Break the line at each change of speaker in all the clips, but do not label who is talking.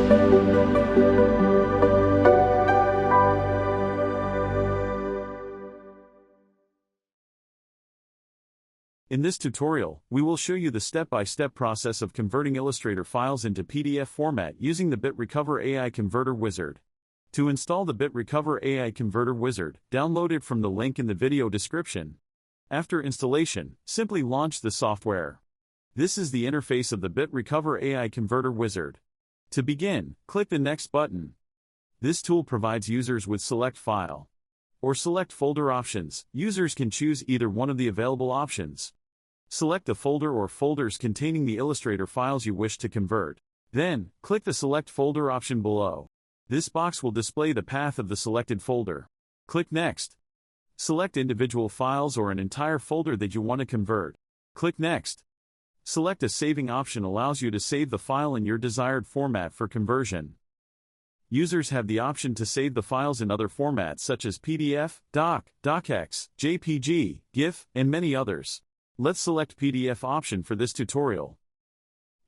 In this tutorial, we will show you the step-by-step process of converting Illustrator files into PDF format using the BitRecover AI Converter Wizard. To install the BitRecover AI Converter Wizard, download it from the link in the video description. After installation, simply launch the software. This is the interface of the BitRecover AI Converter Wizard. To begin, click the Next button. This tool provides users with Select File or Select Folder options. Users can choose either one of the available options. Select the folder or folders containing the Illustrator files you wish to convert. Then, click the Select Folder option below. This box will display the path of the selected folder. Click Next. Select individual files or an entire folder that you want to convert. Click Next. Select a saving option allows you to save the file in your desired format for conversion. Users have the option to save the files in other formats such as PDF, Doc, DocX, JPG, GIF, and many others. Let's select PDF option for this tutorial.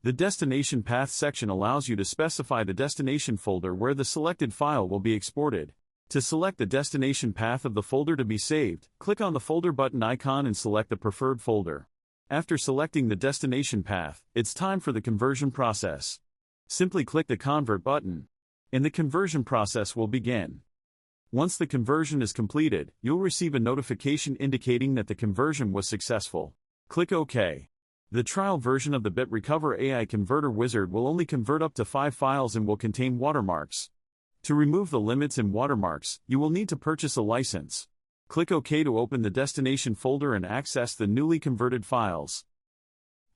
The Destination Path section allows you to specify the destination folder where the selected file will be exported. To select the destination path of the folder to be saved, click on the folder button icon and select the preferred folder. After selecting the destination path, it's time for the conversion process. Simply click the Convert button, and the conversion process will begin. Once the conversion is completed, you'll receive a notification indicating that the conversion was successful. Click OK. The trial version of the BitRecover AI Converter Wizard will only convert up to 5 files and will contain watermarks. To remove the limits and watermarks, you will need to purchase a license. Click OK to open the destination folder and access the newly converted files.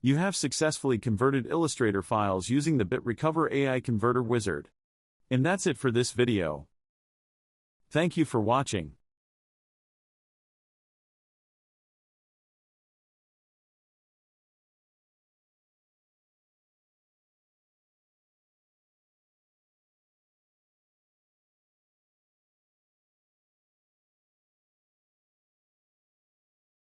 You have successfully converted Illustrator files using the BitRecover AI Converter Wizard. And that's it for this video. Thank you for watching.